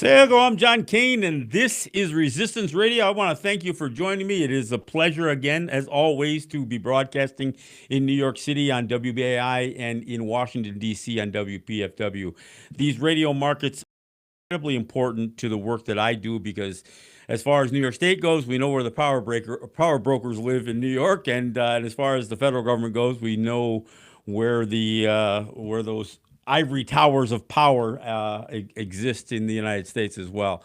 Sego, I'm John Kane, and this is Resistance Radio. I want to thank you for joining me. It is a pleasure again, as always, to be broadcasting in New York City on WBAI and in Washington, D.C. on WPFW. These radio markets are incredibly important to the work that I do because as far as New York State goes, we know where the power brokers live in New York, and as far as the federal government goes, we know where those ivory towers of power exist in the United States as well.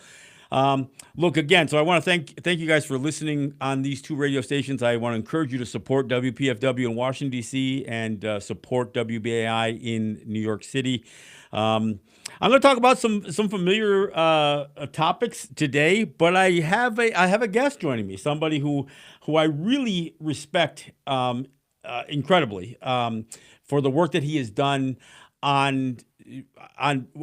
Look again. So I want to thank you guys for listening on these two radio stations. I want to encourage you to support WPFW in Washington D.C. and support WBAI in New York City. I'm going to talk about some familiar topics today, but I have a guest joining me, somebody who I really respect incredibly for the work that he has done on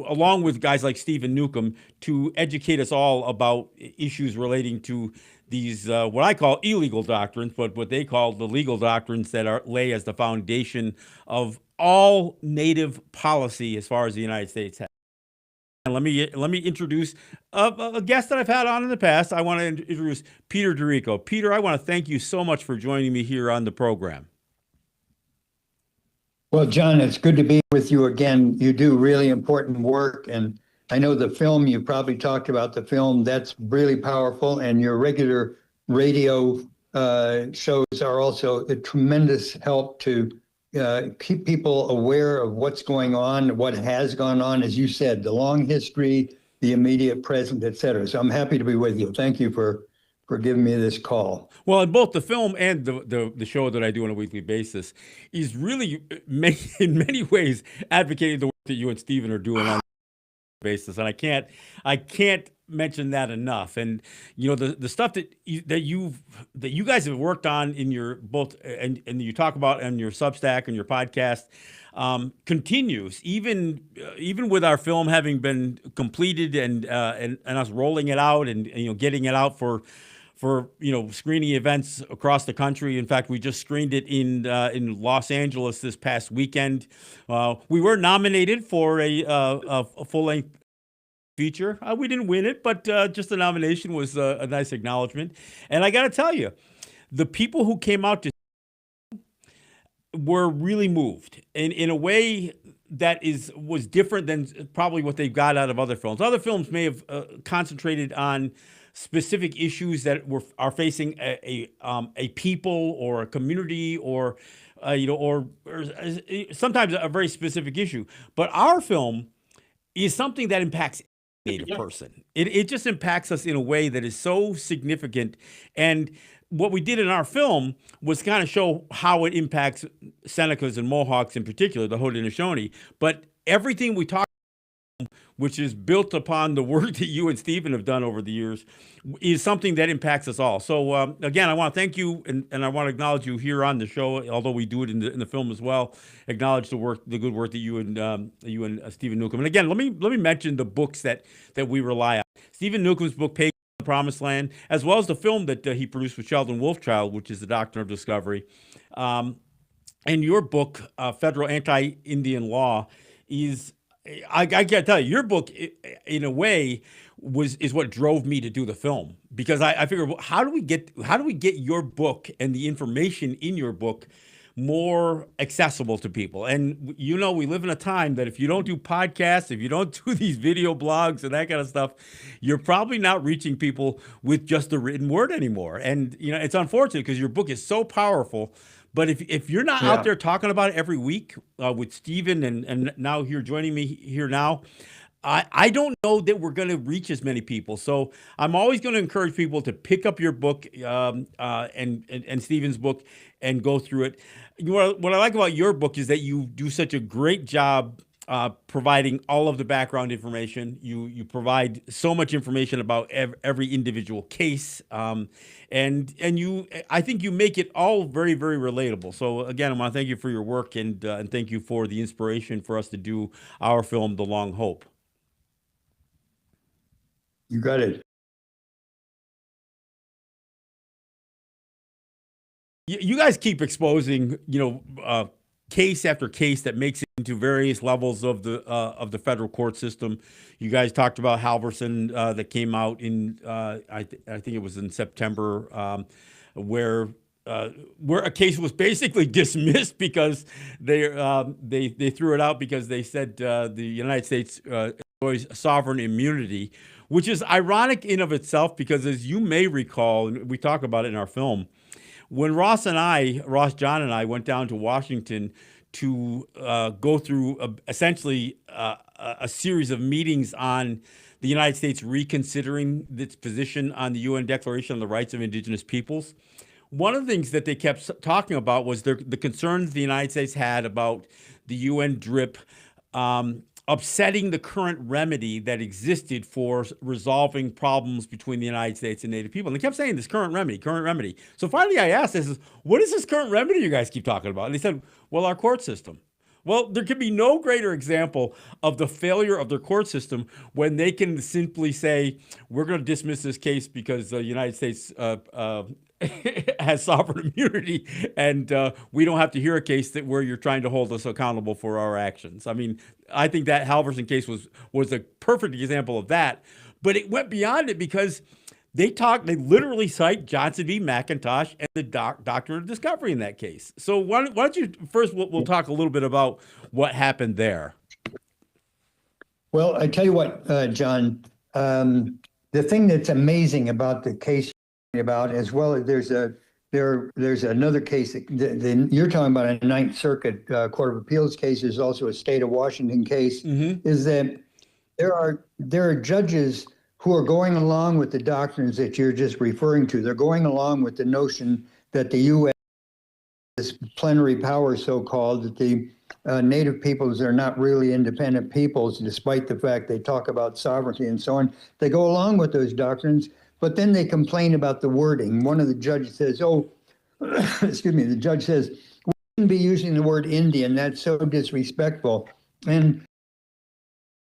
along with guys like Stephen Newcomb to educate us all about issues relating to these what I call illegal doctrines, but what they call the legal doctrines that lay as the foundation of all native policy as far as the United States has. And let me introduce a guest that I've had on in the past. I want to introduce Peter DeRico. Peter, I want to thank you so much for joining me here on the program. Well, John, it's good to be with you again. You do really important work, and I know the film, you probably talked about the film, that's really powerful, and your regular radio shows are also a tremendous help to keep people aware of what's going on, what has gone on, as you said, the long history, the immediate present, et cetera. So I'm happy to be with you. Thank you for giving me this call. Well, in both the film and the show that I do on a weekly basis is really in many ways advocating the work that you and Stephen are doing on a basis, and I can't mention that enough. And you know the stuff that you guys have worked on in your both and you talk about on your Substack and your podcast continues even with our film having been completed and us rolling it out and getting it out for screening events across the country. In fact, we just screened it in Los Angeles this past weekend. We were nominated for a full-length feature. We didn't win it, but just the nomination was a nice acknowledgement. And I got to tell you, the people who came out to were really moved in a way that was different than probably what they've got out of other films. Other films may have concentrated on specific issues that are facing a people or a community or sometimes a very specific issue. But our film is something that impacts Native person. It just impacts us in a way that is so significant. And what we did in our film was kind of show how it impacts Senecas and Mohawks in particular, the Haudenosaunee. But everything we talk, which is built upon the work that you and Stephen have done over the years, is something that impacts us all. So again, I want to thank you, and I want to acknowledge you here on the show, although we do it in the film as well. Acknowledge the good work that you and Stephen Newcomb. And again, let me mention the books that we rely on. Stephen Newcomb's book, Pagan the Promised Land, as well as the film that he produced with Sheldon Wolfchild, which is The Doctrine of Discovery. And your book, Federal Anti-Indian Law, is, I gotta tell you, your book, in a way, is what drove me to do the film, because I figured, how do we get your book and the information in your book more accessible to people? And we live in a time that if you don't do podcasts, if you don't do these video blogs and that kind of stuff, you're probably not reaching people with just the written word anymore. And it's unfortunate because your book is so powerful. But if you're not out there talking about it every week with Stephen and now here joining me here now, I don't know that we're going to reach as many people. So I'm always going to encourage people to pick up your book and Stephen's book and go through it. What I like about your book is that you do such a great job providing all of the background information. You provide so much information about every individual case, and I think you make it all very, very relatable. So again, I want to thank you for your work and thank you for the inspiration for us to do our film, The Long Hope. You got it. You guys keep exposing, case after case that makes it into various levels of the federal court system. You guys talked about Halverson that came out in I think it was in September, where where a case was basically dismissed because they threw it out because they said the United States enjoys sovereign immunity, which is ironic in of itself because, as you may recall, and we talk about it in our film, when Ross John and I went down to Washington to go through essentially a series of meetings on the United States reconsidering its position on the UN Declaration on the Rights of Indigenous Peoples. One of the things that they kept talking about was the concerns the United States had about the UN DRIP upsetting the current remedy that existed for resolving problems between the United States and Native people. And they kept saying this current remedy, current remedy. So finally I asked, what is this current remedy you guys keep talking about? And they said, well, our court system. Well, there could be no greater example of the failure of their court system when they can simply say, we're going to dismiss this case because the United States has sovereign immunity, and we don't have to hear a case where you're trying to hold us accountable for our actions. I mean, I think that Halverson case was a perfect example of that, but it went beyond it because they literally cite Johnson v. McIntosh and the doctrine of discovery in that case. So why don't you first, we'll talk a little bit about what happened there. Well, I tell you what, John, the thing that's amazing about the case about, as well as there's another case that you're talking about, a Ninth Circuit Court of Appeals case. There's also a state of Washington case. Is that there are judges who are going along with the doctrines that you're just referring to. They're going along with the notion that the U.S. this plenary powers, so-called, that the Native peoples are not really independent peoples, despite the fact they talk about sovereignty and so on. They go along with those doctrines, but then they complain about the wording. One of the judges says, oh, excuse me, the judge says, we shouldn't be using the word Indian. That's so disrespectful. And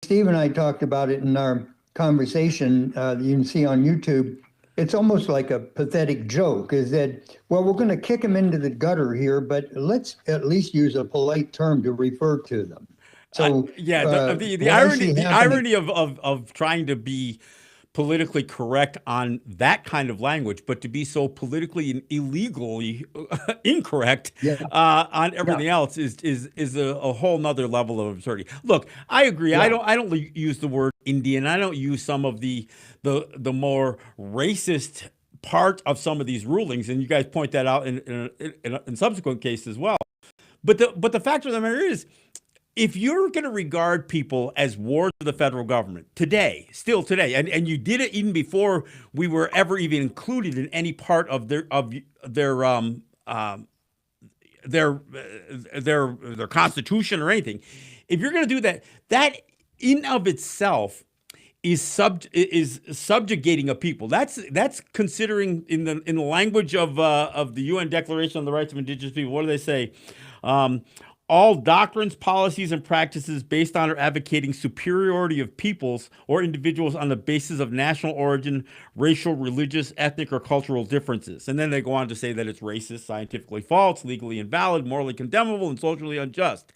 Steve and I talked about it in our conversation you can see on YouTube. It's almost like a pathetic joke, is that, well, we're going to kick them into the gutter here, but let's at least use a polite term to refer to them. So the irony of trying to be politically correct on that kind of language, but to be so politically and illegally incorrect on everything else is a whole nother level of absurdity. Look, I agree. Yeah. I don't use the word Indian. I don't use some of the more racist part of some of these rulings, and you guys point that out in subsequent cases as well. But the fact of the matter is, if you're going to regard people as wards of the federal government still today, and you did it even before we were ever even included in any part of their constitution or anything, if you're going to do that, that in of itself is subjugating a people. That's considering in the language of the UN Declaration on the Rights of Indigenous People. What do they say? All doctrines, policies, and practices based on or advocating superiority of peoples or individuals on the basis of national origin, racial, religious, ethnic, or cultural differences. And then they go on to say that it's racist, scientifically false, legally invalid, morally condemnable, and socially unjust.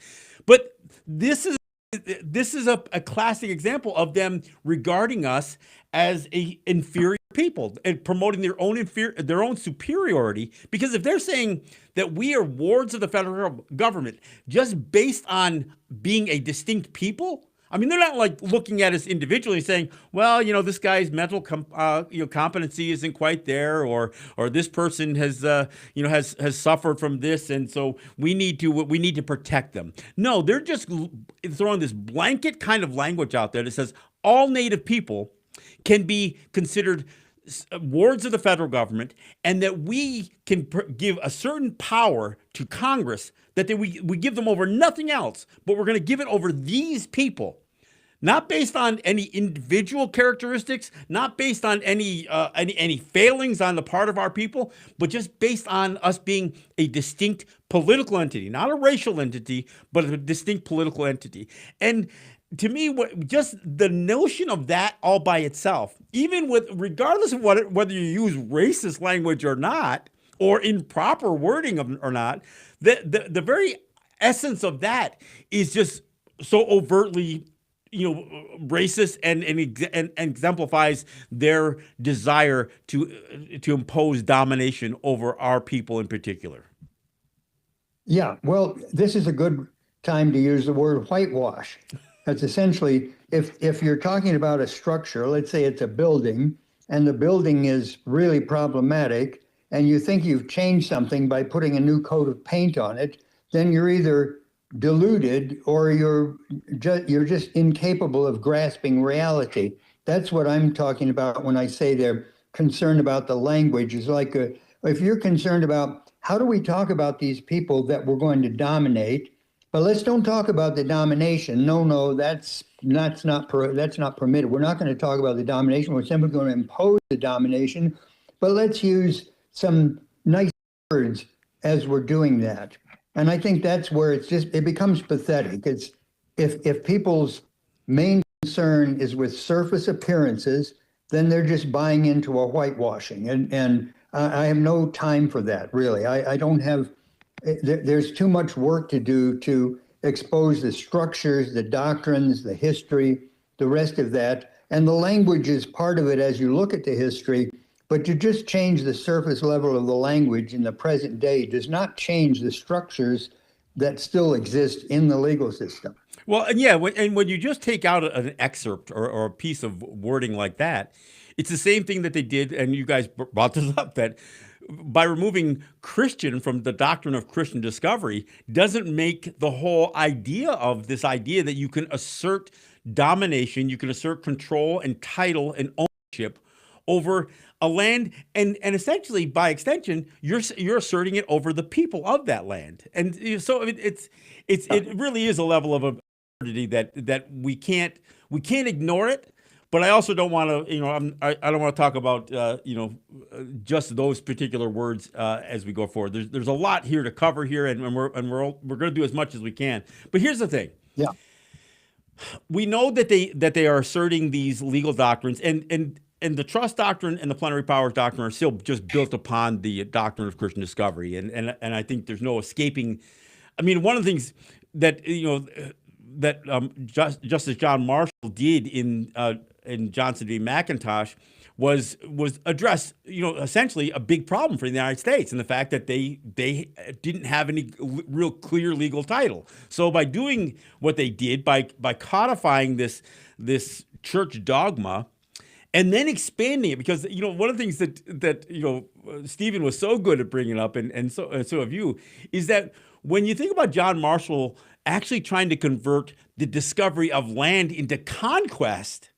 But this is a classic example of them regarding us as a inferior people and promoting their own superiority. Because if they're saying that we are wards of the federal government just based on being a distinct people, I mean, they're not like looking at us individually saying, well, this guy's mental competency isn't quite there, or this person has has suffered from this, and so we need to protect them. No, they're just throwing this blanket kind of language out there that says all Native people can be considered wards of the federal government, and that we can give a certain power to Congress that we give them over nothing else, but we're going to give it over these people, not based on any individual characteristics, not based on any failings on the part of our people, but just based on us being a distinct political entity, not a racial entity, but a distinct political entity. And to me, just the notion of that all by itself, even regardless of whether you use racist language or not, or improper wording or not, the very essence of that is just so overtly, racist and exemplifies their desire to impose domination over our people in particular. Yeah, well, this is a good time to use the word whitewash. That's essentially, if you're talking about a structure, let's say it's a building, and the building is really problematic, and you think you've changed something by putting a new coat of paint on it, then you're either deluded or you're just incapable of grasping reality. That's what I'm talking about when I say they're concerned about the language. Is like if you're concerned about how do we talk about these people that we're going to dominate, but let's don't talk about the domination. No, that's not permitted. We're not going to talk about the domination. We're simply going to impose the domination, but let's use some nice words as we're doing that. And I think that's where it becomes pathetic. It's if people's main concern is with surface appearances, then they're just buying into a whitewashing. And I have no time for that, really. I don't have, there's too much work to do to expose the structures, the doctrines, the history, the rest of that. And the language is part of it as you look at the history. But to just change the surface level of the language in the present day does not change the structures that still exist in the legal system. Well, and yeah, when you just take out an excerpt or a piece of wording like that, it's the same thing that they did, and you guys brought this up, that by removing Christian from the doctrine of Christian discovery doesn't make the whole idea of this idea that you can assert domination, you can assert control and title and ownership over a land, and essentially by extension you're asserting it over the people of that land. And so it really is a level of absurdity that we can't ignore it. But I also don't want to, I don't want to talk about just those particular words as we go forward. There's a lot here to cover here, and we're going to do as much as we can. But here's the thing. Yeah. We know that they are asserting these legal doctrines, and the trust doctrine and the plenary powers doctrine are still just built upon the doctrine of Christian discovery, and I think there's no escaping. I mean, one of the things that Justice John Marshall did in Johnson v. McIntosh was address essentially a big problem for the United States, and the fact that they didn't have any real clear legal title. So by doing what they did, by codifying this church dogma, and then expanding it, because one of the things that Stephen was so good at bringing up, and so have you, is that when you think about John Marshall actually trying to convert the discovery of land into conquest,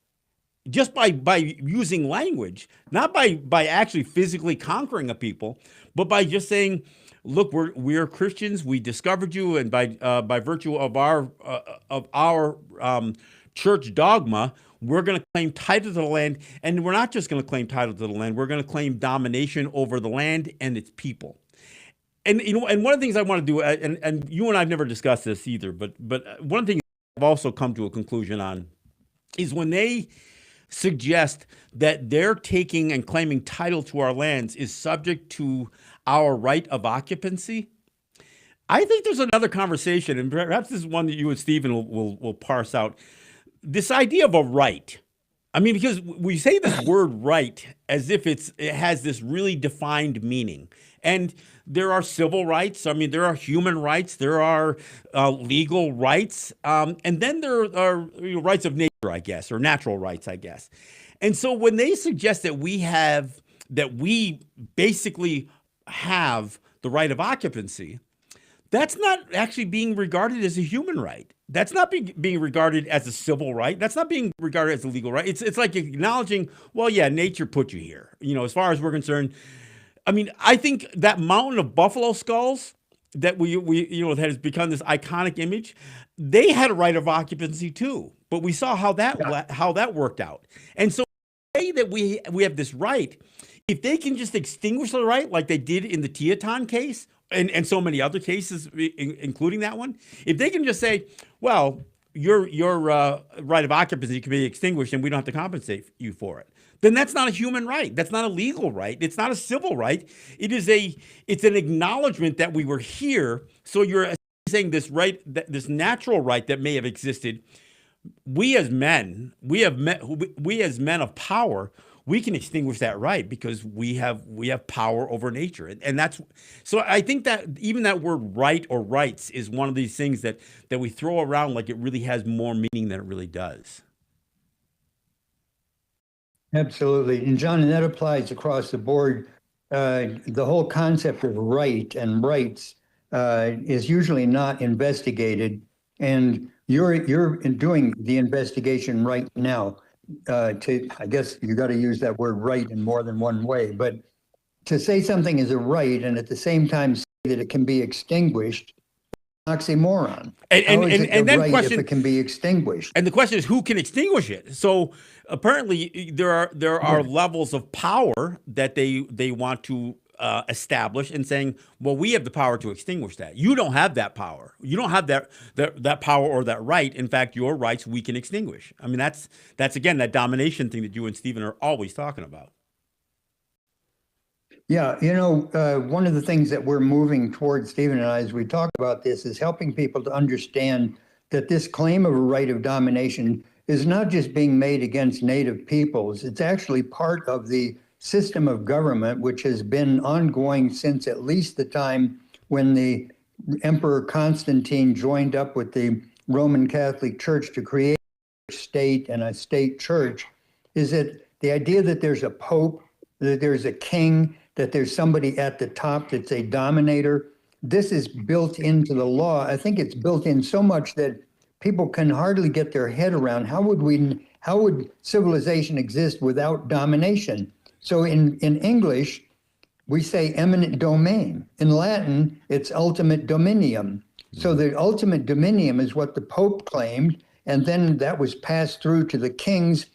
just by using language, not by actually physically conquering a people, but by just saying, look, we're Christians, we discovered you, and by virtue of our church dogma, we're going to claim title to the land, and we're not just going to claim title to the land, we're going to claim domination over the land and its people. And and one of the things I want to do, and you and I've never discussed this either, but one of the things I've also come to a conclusion on is when they suggest that their taking and claiming title to our lands is subject to our right of occupancy. I think there's another conversation, and perhaps this is one that you and Stephen will parse out. This idea of a right. I mean, because we say this word right as if it has this really defined meaning. And there are civil rights. I mean, there are human rights. There are legal rights. And then there are rights of nature, I guess, or natural rights, I guess. And so when they suggest that we basically have the right of occupancy, that's not actually being regarded as a human right. That's not being regarded as a civil right. That's not being regarded as a legal right. It's like acknowledging, well, yeah, nature put you here. As far as we're concerned. I mean, I think that mountain of buffalo skulls that we that has become this iconic image, they had a right of occupancy too. But we saw how that worked out. And so say that we have this right, if they can just extinguish the right like they did in the Teton case, and so many other cases, including that one, if they can just say, well, your right of occupancy can be extinguished and we don't have to compensate you for it, then that's not a human right. That's not a legal right. It's not a civil right. It's an acknowledgement that we were here. So you're saying this right, this natural right that may have existed, we as men, we as men of power, we can extinguish that right because we have power over nature, and that's so. I think that even that word right or rights is one of these things that we throw around like it really has more meaning than it really does. Absolutely. And John, and that applies across the board. The whole concept of right and rights is usually not investigated. And you're doing the investigation right now. I guess you got to use that word right in more than one way. But to say something is a right and at the same time say that it can be extinguished, oxymoron. And How is it a then right if question, it can be extinguished? and the question is who can extinguish it. So apparently there are Right. levels of power that they want to establish, and saying, well, we have the power to extinguish that. You don't have that power. You don't have that power or that right. In fact, your rights we can extinguish. I mean, that's again that domination thing that you and Stephen are always talking about. Yeah, one of the things that we're moving towards, Stephen and I, as we talk about this, is helping people to understand that this claim of a right of domination is not just being made against Native peoples. It's actually part of the system of government, which has been ongoing since at least the time when the Emperor Constantine joined up with the Roman Catholic Church to create a state and a state church. Is that the idea that there's a pope, that there's a king, that there's somebody at the top that's a dominator. This is built into the law. I think it's built in so much that people can hardly get their head around how would civilization exist without domination? So in English, we say eminent domain. In Latin, it's ultimate dominium. So the ultimate dominium is what the Pope claimed, and then that was passed through to the kings.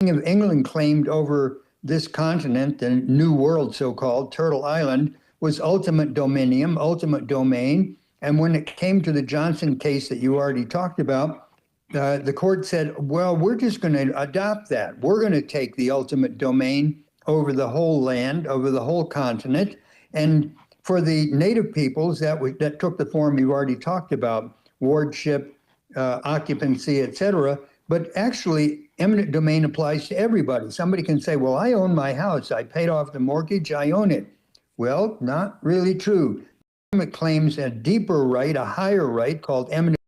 The King of England claimed over this continent, the New World, so-called, Turtle Island, was ultimate dominium, ultimate domain. And when it came to the Johnson case that you already talked about, the court said, well, we're just going to adopt that. We're going to take the ultimate domain over the whole land, over the whole continent. And for the native peoples, that took the form you've already talked about, wardship, occupancy, et cetera. But actually, eminent domain applies to everybody. Somebody can say, well, I own my house. I paid off the mortgage. I own it. Well, not really true. It claims a deeper right, a higher right called eminent.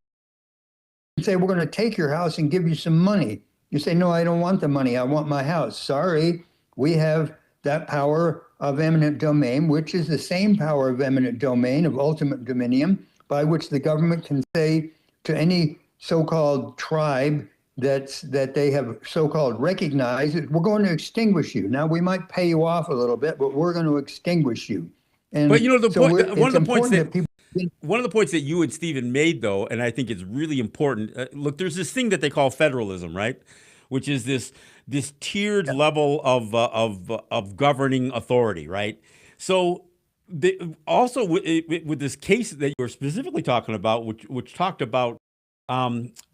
You say, we're going to take your house and give you some money. You say, no, I don't want the money. I want my house. Sorry, we have that power of eminent domain, which is the same power of eminent domain, of ultimate dominion, by which the government can say to any so-called tribe that they have so-called recognized, we're going to extinguish you. Now, we might pay you off a little bit, but we're going to extinguish you. But And the so point, one of it's the points important that that people. one of the points that you and Stephen made, though, and I think it's really important. Look, there's this thing that they call federalism, right? Which is this tiered level of governing authority, right? So also with this case that you were specifically talking about, which talked about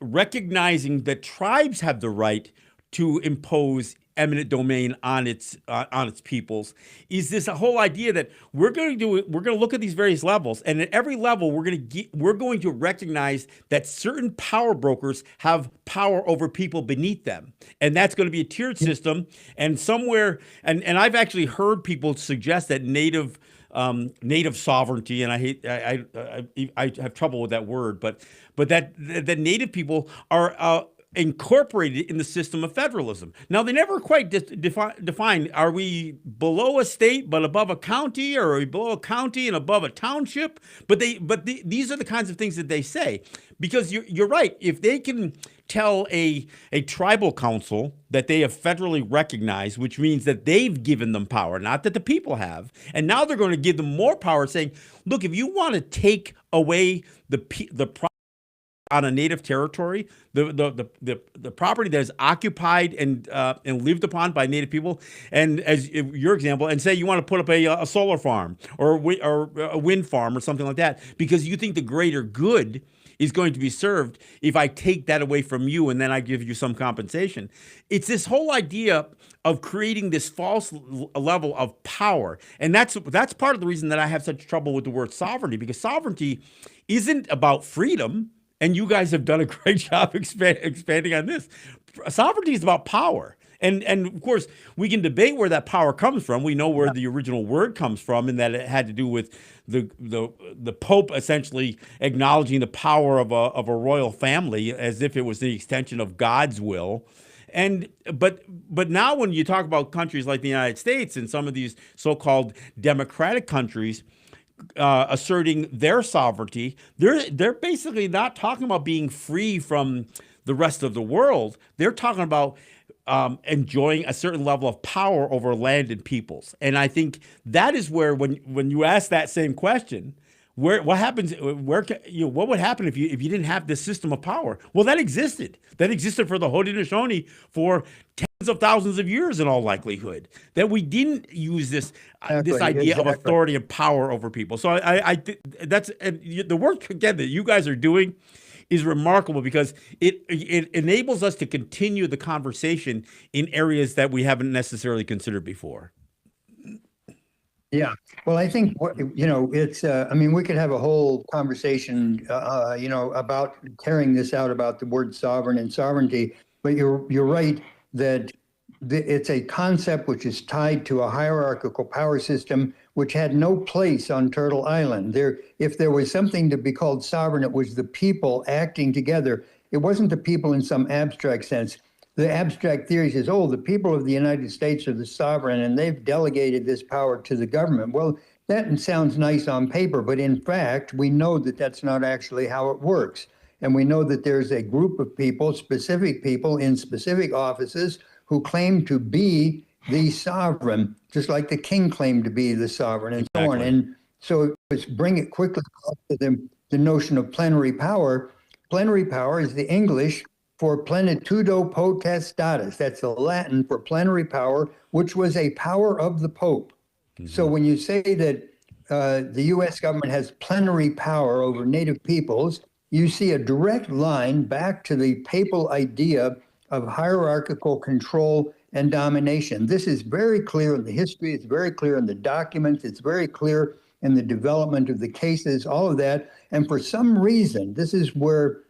recognizing that tribes have the right to impose eminent domain on its peoples, is this a whole idea that we're going to look at these various levels, and at every level we're going to recognize that certain power brokers have power over people beneath them, and that's going to be a tiered system. And somewhere, and I've actually heard people suggest that native sovereignty, and I have trouble with that word, but that native people are incorporated in the system of federalism. Now, they never quite define, are we below a state but above a county, or are we below a county and above a township? But these are the kinds of things that they say, because you're right. If they can tell a tribal council that they have federally recognized, which means that they've given them power, not that the people have, and now they're going to give them more power, saying, look, if you want to take away the on a native territory, the property that is occupied and lived upon by native people, and as your example, and say you want to put up a solar farm or a wind farm or something like that, because you think the greater good is going to be served if I take that away from you and then I give you some compensation. It's this whole idea of creating this false level of power. And that's part of the reason that I have such trouble with the word sovereignty, because sovereignty isn't about freedom. And you guys have done a great job expanding on this. Sovereignty is about power. And of course, we can debate where that power comes from. We know where the original word comes from, and that it had to do with the Pope essentially acknowledging the power of a royal family as if it was the extension of God's will. But now when you talk about countries like the United States and some of these so-called democratic countries asserting their sovereignty, they're basically not talking about being free from the rest of the world. They're talking about enjoying a certain level of power over land and peoples. And I think that is where, when you ask that same question, what happens? What would happen if you didn't have this system of power? Well, that existed. That existed for the Haudenosaunee for tens of thousands of years, in all likelihood. That we didn't use this idea of authority and power over people. So I that's the work again that you guys are doing is remarkable, because it enables us to continue the conversation in areas that we haven't necessarily considered before. Yeah. Well, I think it's. I mean, we could have a whole conversation, about carrying this out about the word sovereign and sovereignty. But you're right that it's a concept which is tied to a hierarchical power system which had no place on Turtle Island. If there was something to be called sovereign, it was the people acting together. It wasn't the people in some abstract sense. The abstract theory says, the people of the United States are the sovereign and they've delegated this power to the government. Well, that sounds nice on paper, but in fact, we know that that's not actually how it works. And we know that there's a group of people, specific people in specific offices, who claim to be the sovereign, just like the king claimed to be the sovereign, and so on. And so let's bring it quickly to the notion of plenary power. Plenary power is the English for plenitudo potestatis. That's the Latin for plenary power, which was a power of the Pope. Mm-hmm. So when you say that the U.S. government has plenary power over native peoples, you see a direct line back to the papal idea of hierarchical control and domination. This is very clear in the history. It's very clear in the documents. It's very clear in the development of the cases, all of that. And for some reason, this is where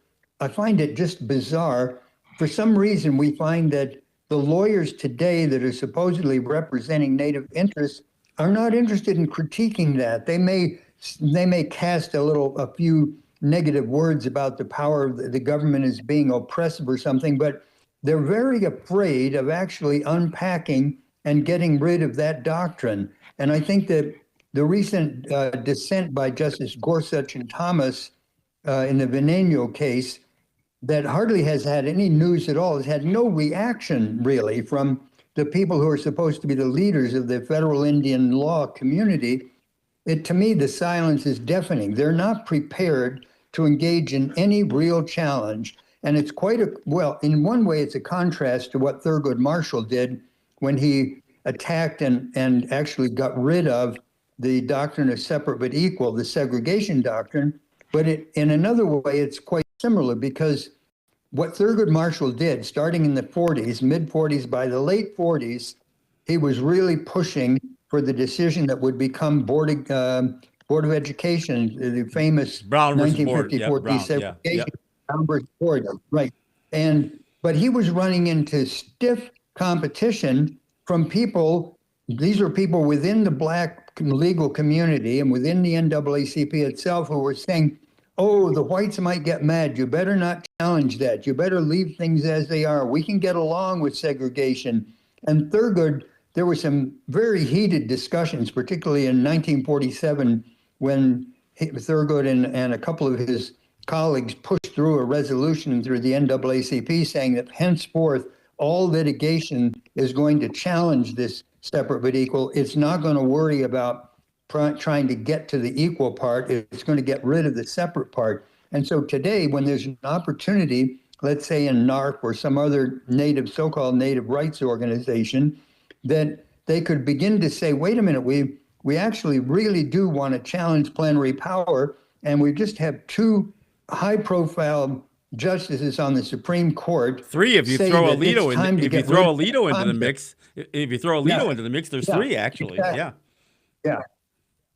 I find it just bizarre. For some reason, we find that the lawyers today that are supposedly representing native interests are not interested in critiquing that. They may cast a few negative words about the power of the government as being oppressive or something, but they're very afraid of actually unpacking and getting rid of that doctrine. And I think that the recent dissent by Justice Gorsuch and Thomas in the Veneno case, that hardly has had any news at all, has had no reaction really from the people who are supposed to be the leaders of the federal Indian law community. To me, the silence is deafening. They're not prepared to engage in any real challenge. And it's in one way, it's a contrast to what Thurgood Marshall did when he attacked and actually got rid of the doctrine of separate but equal, the segregation doctrine. But in another way, it's quite similar, because what Thurgood Marshall did, starting in the 40s, mid-40s, by the late 40s, he was really pushing for the decision that would become Board of Education, the famous Brown versus 1954 desegregation. Brown versus Board, right. But he was running into stiff competition from people. These are people within the Black legal community and within the NAACP itself who were saying, the whites might get mad. You better not challenge that. You better leave things as they are. We can get along with segregation. And Thurgood, there were some very heated discussions, particularly in 1947, when Thurgood and a couple of his colleagues pushed through a resolution through the NAACP saying that henceforth all litigation is going to challenge this separate but equal. It's not going to worry about trying to get to the equal part. It's going to get rid of the separate part. And so today, when there's an opportunity, let's say in NARP or some other so-called native rights organization, that they could begin to say, wait a minute, we actually really do want to challenge plenary power, and we just have two high-profile justices on the Supreme Court. Three, if you say throw that Alito it's in, time to if you get throw rid of Alito into the concept. mix, if you throw Alito Yeah. into the mix, there's Yeah, three actually. exactly. Yeah. Yeah.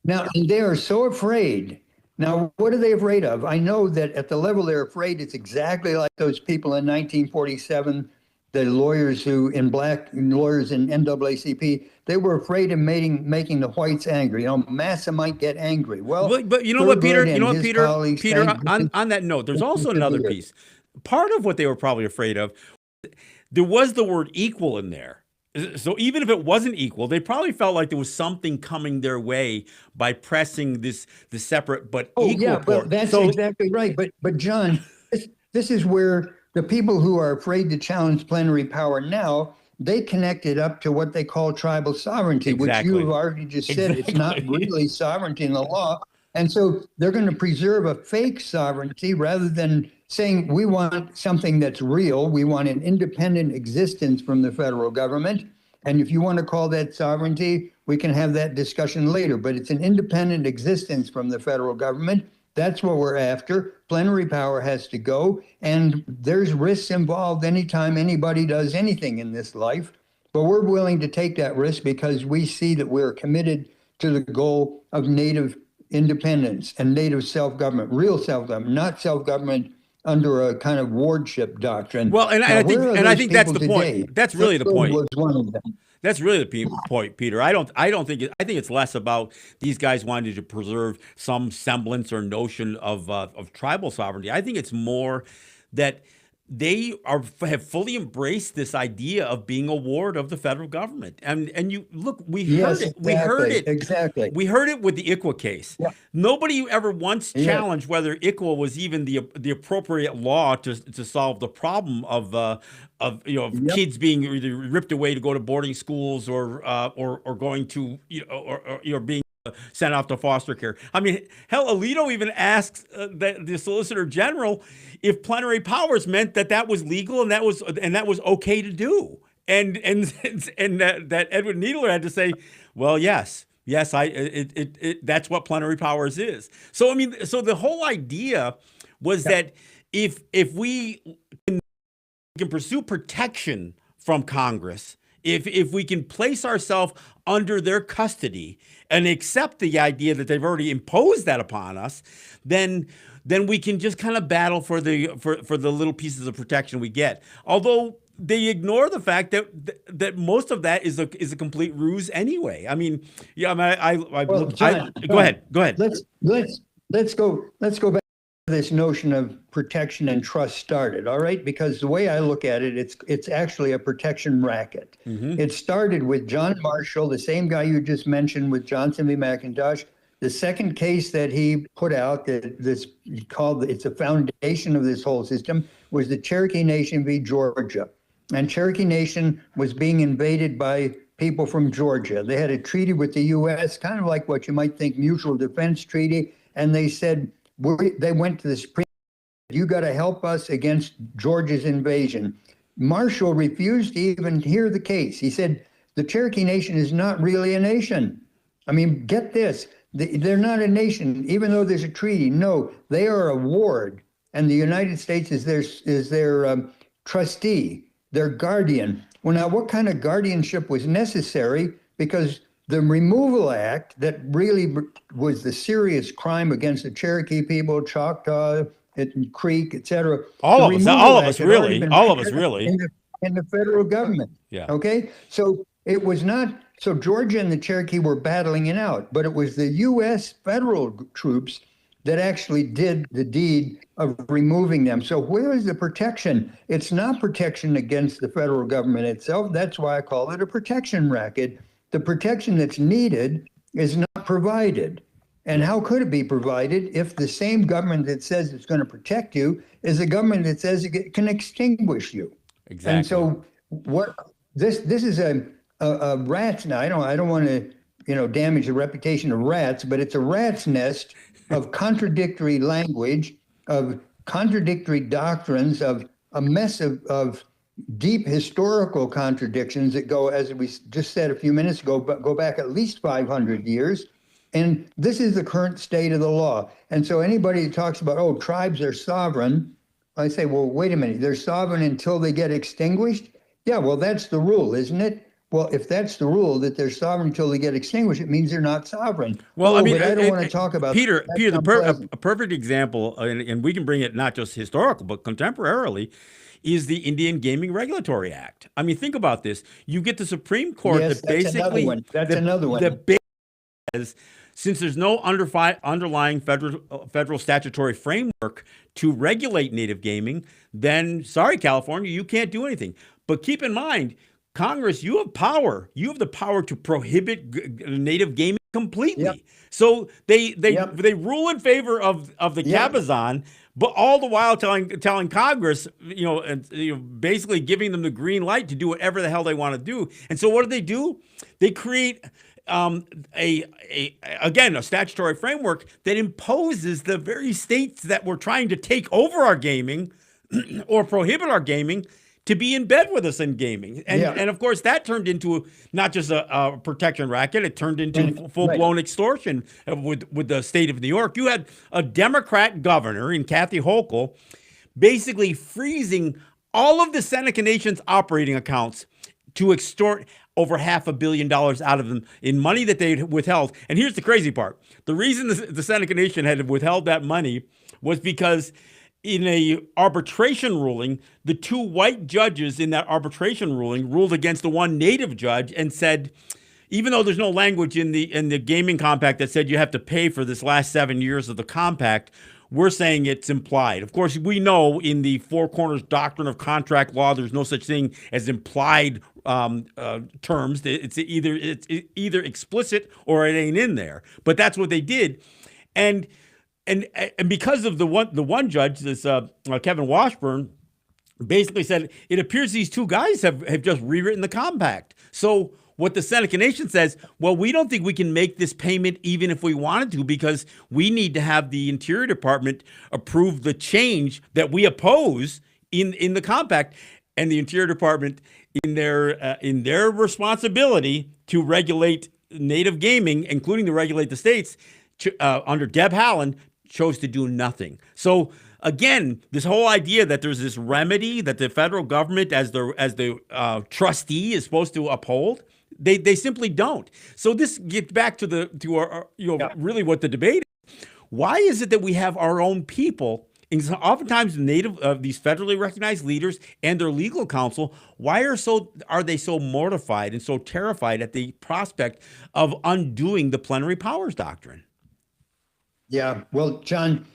Now, and they are so afraid. Now, what are they afraid of? I know that at the level they're afraid, it's exactly like those people in 1947, the lawyers lawyers in NAACP, they were afraid of making the whites angry. Massa might get angry. Well, But you know what, Peter? Thurgood You and know what, his Peter? colleagues, Peter, thank goodness, on that note, there's also listen to another this. piece. Part of what they were probably afraid of, there was the word equal in there. So even if it wasn't equal, they probably felt like there was something coming their way by pressing the separate but Oh, equal yeah, well, port. that's So exactly right. But John, this is where the people who are afraid to challenge plenary power now, they connect it up to what they call tribal sovereignty, which you have exactly, already just said. It's not exactly. really sovereignty in the law. And so they're going to preserve a fake sovereignty rather than saying we want something that's real. We want an independent existence from the federal government. And if you want to call that sovereignty, we can have that discussion later. But it's an independent existence from the federal government. That's what we're after. Plenary power has to go. And there's risks involved anytime anybody does anything in this life. But we're willing to take that risk because we see that we're committed to the goal of native independence and native self-government, real self-government, not self-government under a kind of wardship doctrine. Well, and Now, I think where are and I those think that's people the today? point. That's really the Thurgood point. was one of them. That's really the point, Peter. I don't think I think it's less about these guys wanting to preserve some semblance or notion of tribal sovereignty. I think it's more that they have fully embraced this idea of being a ward of the federal government. And you look, Yes, exactly. we heard it with the ICWA case. Yeah. Nobody ever once Yes. challenged whether ICWA was even the appropriate law to solve the problem of Yep. kids being either ripped away to go to boarding schools or going to or being sent off to foster care. I mean, hell, Alito even asks the Solicitor General if plenary powers meant that was legal and that was okay to do. And that Edward Needler had to say, well, yes, that's what plenary powers is. So I mean, so the whole idea was that if we can pursue protection from Congress, if we can place ourselves under their custody and accept the idea that they've already imposed that upon us, then we can just kind of battle for the little pieces of protection we get. Although they ignore the fact that most of that is a complete ruse anyway. I mean, yeah, John, go ahead. Let's go back to this notion of protection and trust started. All right, because the way I look at it, it's actually a protection racket. Mm-hmm. It started with John Marshall, the same guy you just mentioned with Johnson v. McIntosh. The second case that he put out that it's a foundation of this whole system was the Cherokee Nation v. Georgia. And Cherokee Nation was being invaded by people from Georgia. They had a treaty with the U.S., kind of like what you might think mutual defense treaty. And they said, they went to the Supreme Court, you got to help us against Georgia's invasion. Marshall refused to even hear the case. He said, the Cherokee Nation is not really a nation. I mean, get this. They're not a nation, even though there's a treaty. No, they are a ward, and the United States is their trustee, their guardian. Well, now, what kind of guardianship was necessary? Because the Removal Act, that really was the serious crime against the Cherokee people, Choctaw, Creek, etc. All of us, really. In the federal government. Yeah. Okay. So it was not. So Georgia and the Cherokee were battling it out, but it was the U.S. federal troops that actually did the deed of removing them. So where is the protection? It's not protection against the federal government itself. That's why I call it a protection racket. The protection that's needed is not provided. And how could it be provided if the same government that says it's going to protect you is a government that says it can extinguish you? Exactly. And so what this is a rat's now. I don't want to damage the reputation of rats, but it's a rat's nest of contradictory language of contradictory doctrines, of a mess of deep historical contradictions that go, as we just said a few minutes ago, but go back at least 500 years. And this is the current state of the law. And so anybody who talks about, oh, tribes are sovereign, I say, well, wait a minute, they're sovereign until they get extinguished? Yeah, well, that's the rule, isn't it? Well, if that's the rule, that they're sovereign until they get extinguished, it means they're not sovereign. Well, I mean, but I don't want to talk about Peter. that. Peter, That's unpleasant. a perfect example, and we can bring it not just historical but contemporarily, is the Indian Gaming Regulatory Act. I mean, think about this: you get the Supreme Court Yes, that that's another basically one. That's another one. that says, since there's no underlying federal statutory framework to regulate native gaming, then sorry, California, you can't do anything. But keep in mind, Congress, you have power. You have the power to prohibit native gaming completely. Yep. So they Yep. they rule in favor of the Yep. Cabazon, but all the while telling Congress, basically giving them the green light to do whatever the hell they want to do. And so what do? They create a statutory framework that imposes the very states that were trying to take over our gaming or prohibit our gaming to be in bed with us in gaming. And of course, that turned into not just a protection racket, it turned into full-blown extortion with the state of New York. You had a Democrat governor in Kathy Hochul basically freezing all of the Seneca Nation's operating accounts to extort over $500 million out of them in money that they withheld. And here's the crazy part. The reason the Seneca Nation had withheld that money was because in a arbitration ruling, the two white judges in that arbitration ruling ruled against the one native judge and said, even though there's no language in the gaming compact that said you have to pay for this last 7 years of the compact, we're saying it's implied. Of course, we know in the Four Corners doctrine of contract law, there's no such thing as implied terms. It's either explicit or it ain't in there. But that's what they did, and because of the one judge, this Kevin Washburn, basically said it appears these two guys have just rewritten the compact. So what the Seneca Nation says, well, we don't think we can make this payment even if we wanted to, because we need to have the Interior Department approve the change that we oppose in the compact. And the Interior Department, in their responsibility to regulate native gaming, including to regulate the states, under Deb Haaland, chose to do nothing. So again, this whole idea that there's this remedy that the federal government, as the trustee, is supposed to uphold, they simply don't. So this gets back to our really what the debate is. Why is it that we have our own people, and oftentimes these federally recognized leaders and their legal counsel, why are they so mortified and so terrified at the prospect of undoing the plenary powers doctrine? Yeah, well, John,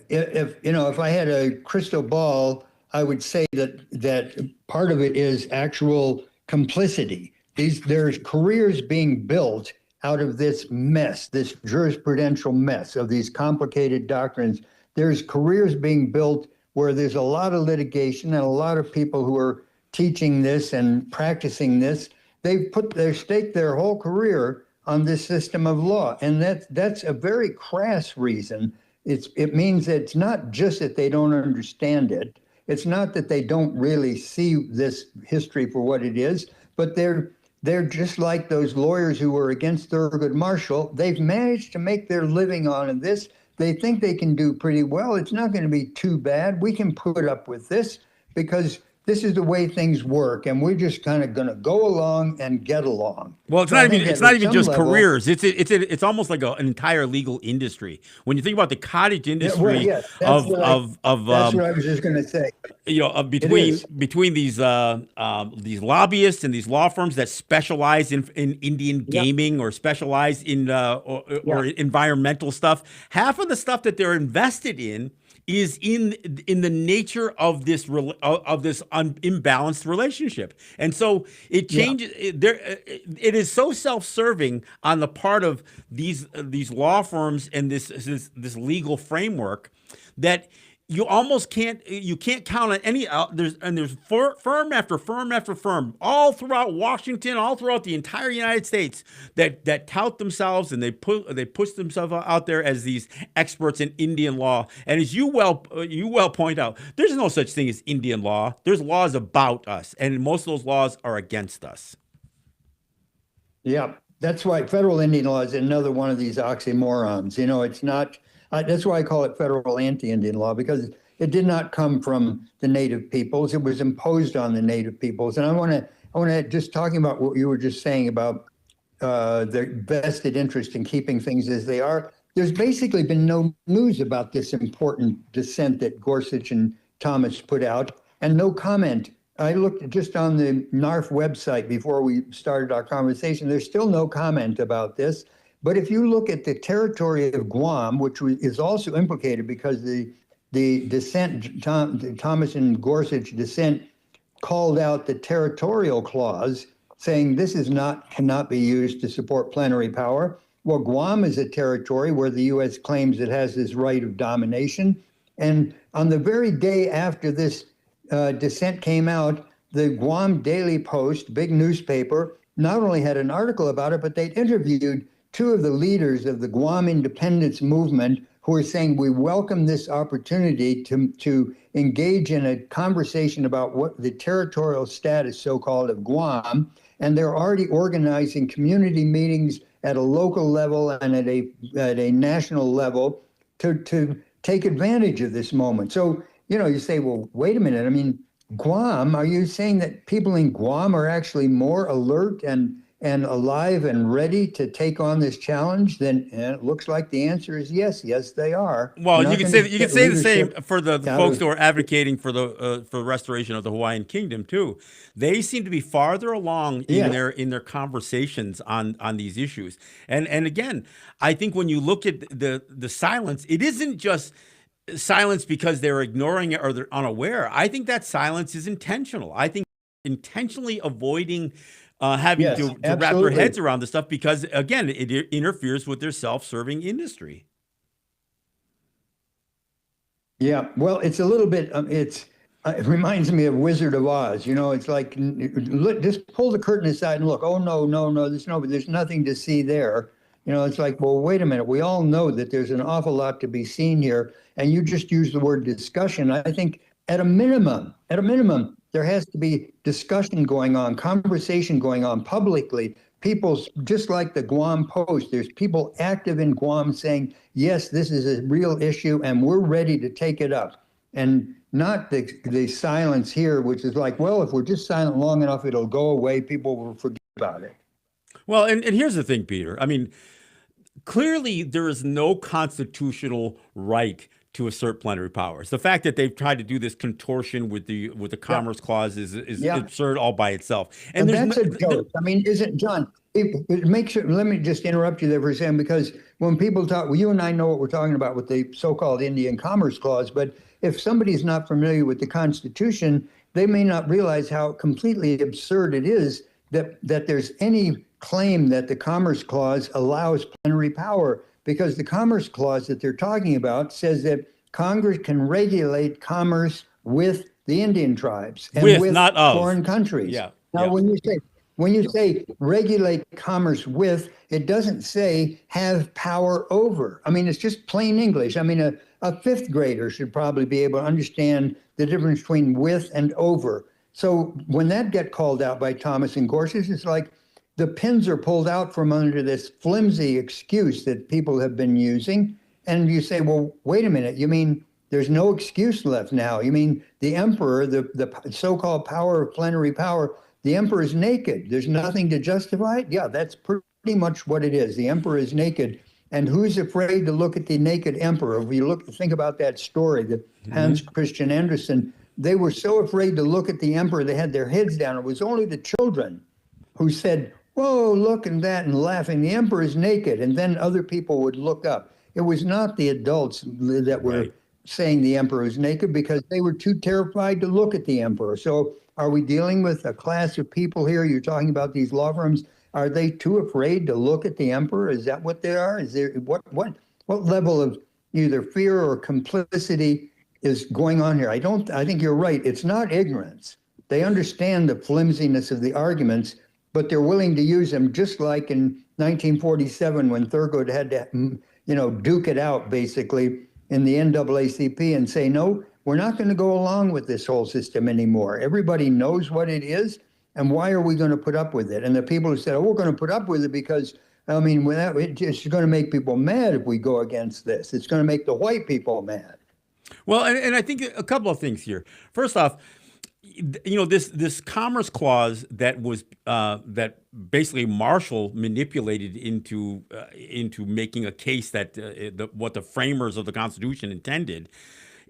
if I had a crystal ball, I would say that part of it is actual complicity. There's careers being built out of this mess, this jurisprudential mess of these complicated doctrines. There's careers being built where there's a lot of litigation and a lot of people who are teaching this and practicing this. They've staked their whole career on this system of law. And that's a very crass reason. It means that it's not just that they don't understand it. It's not that they don't really see this history for what it is, but they're just like those lawyers who were against Thurgood Marshall. They've managed to make their living on this. They think they can do pretty well. It's not going to be too bad. We can put up with this because this is the way things work, and we're just kind of going to go along and get along. Well, it's not even just careers. It's almost like an entire legal industry. When you think about the cottage industry that's what I was just going to say. Between these lobbyists and these law firms that specialize in Indian gaming or specialize in or environmental stuff, half of the stuff that they're invested in is in the nature of this imbalanced relationship, and so it changes. It is so self-serving on the part of these law firms and this legal framework that you almost can't count on any there's firm after firm after firm all throughout Washington, all throughout the entire United States that tout themselves and they push themselves out there as these experts in Indian law. And as you well point out, there's no such thing as Indian law. There's laws about us, and most of those laws are against us. Yeah, that's why federal Indian law is another one of these oxymorons. It's not, that's why I call it federal anti-Indian law, because it did not come from the native peoples. It was imposed on the native peoples. And I want to just talking about what you were just saying about their vested interest in keeping things as they are. There's basically been no news about this important dissent that Gorsuch and Thomas put out, and no comment. I looked just on the NARF website before we started our conversation. There's still no comment about this. But if you look at the territory of Guam, which is also implicated because the dissent, Thomas and Gorsuch dissent, called out the territorial clause, saying this cannot be used to support plenary power. Well, Guam is a territory where the U.S. claims it has this right of domination. And on the very day after this dissent came out, the Guam Daily Post, big newspaper, not only had an article about it, but they interviewed two of the leaders of the Guam independence movement who are saying we welcome this opportunity to engage in a conversation about what the territorial status, so-called, of Guam. And they're already organizing community meetings at a local level and at a national level to take advantage of this moment. So, you say, well, wait a minute. I mean, Guam, are you saying that people in Guam are actually more alert and alive and ready to take on this challenge? Then it looks like the answer is yes. Yes, they are. Well, you can say the same for the folks who are advocating for the restoration of the Hawaiian Kingdom too. They seem to be farther along in their conversations on these issues. And again, I think when you look at the silence, it isn't just silence because they're ignoring it or they're unaware. I think that silence is intentional. I think intentionally avoiding having to wrap their heads around this stuff because, again, it interferes with their self-serving industry. Yeah, well, it's a little bit, it reminds me of Wizard of Oz. It's like, just pull the curtain aside and look. Oh, no, there's nothing to see there. It's like, well, wait a minute. We all know that there's an awful lot to be seen here. And you just used the word discussion. I think at a minimum, there has to be discussion going on, conversation going on publicly. People, just like the Guam Post, there's people active in Guam saying, yes, this is a real issue and we're ready to take it up. And not the silence here, which is like, well, if we're just silent long enough, it'll go away. People will forget about it. Well, and here's the thing, Peter. I mean, clearly there is no constitutional right to assert plenary powers. The fact that they've tried to do this contortion with the Commerce Clause is absurd all by itself. And that's a joke. I mean, isn't John? It makes it. Let me just interrupt you there for a second, because when people talk, well, you and I know what we're talking about with the so-called Indian Commerce Clause, but if somebody's not familiar with the Constitution, they may not realize how completely absurd it is that there's any claim that the Commerce Clause allows plenary power, because the Commerce Clause that they're talking about says that Congress can regulate commerce with the Indian tribes and with not of foreign countries. Yeah. Now, when you say regulate commerce with, it doesn't say have power over. I mean, it's just plain English. I mean, a fifth grader should probably be able to understand the difference between with and over. So when that get called out by Thomas and Gorsuch, it's like the pins are pulled out from under this flimsy excuse that people have been using. And you say, well, wait a minute, you mean there's no excuse left now? You mean the emperor, the so-called power of plenary power, the emperor is naked. There's nothing to justify it? Yeah, that's pretty much what it is. The emperor is naked. And who's afraid to look at the naked emperor? If you think about that story, that Hans Christian Andersen, they were so afraid to look at the emperor, they had their heads down. It was only the children who said, whoa, look at that, and laughing. The emperor is naked. And then other people would look up. It was not the adults that were saying the emperor is naked, because they were too terrified to look at the emperor. So are we dealing with a class of people here? You're talking about these law firms. Are they too afraid to look at the emperor? Is that what they are? Is there what level of either fear or complicity is going on here. I think you're right. It's not ignorance. They understand the flimsiness of the arguments, but they're willing to use them, just like in 1947 when Thurgood had to, duke it out basically in the NAACP and say, no, we're not going to go along with this whole system anymore. Everybody knows what it is, and why are we going to put up with it? And the people who said, oh, we're going to put up with it because, it's going to make people mad if we go against this. It's going to make the white people mad. Well, and I think a couple of things here. First off, this Commerce Clause that was that basically Marshall manipulated into making a case that what the framers of the Constitution intended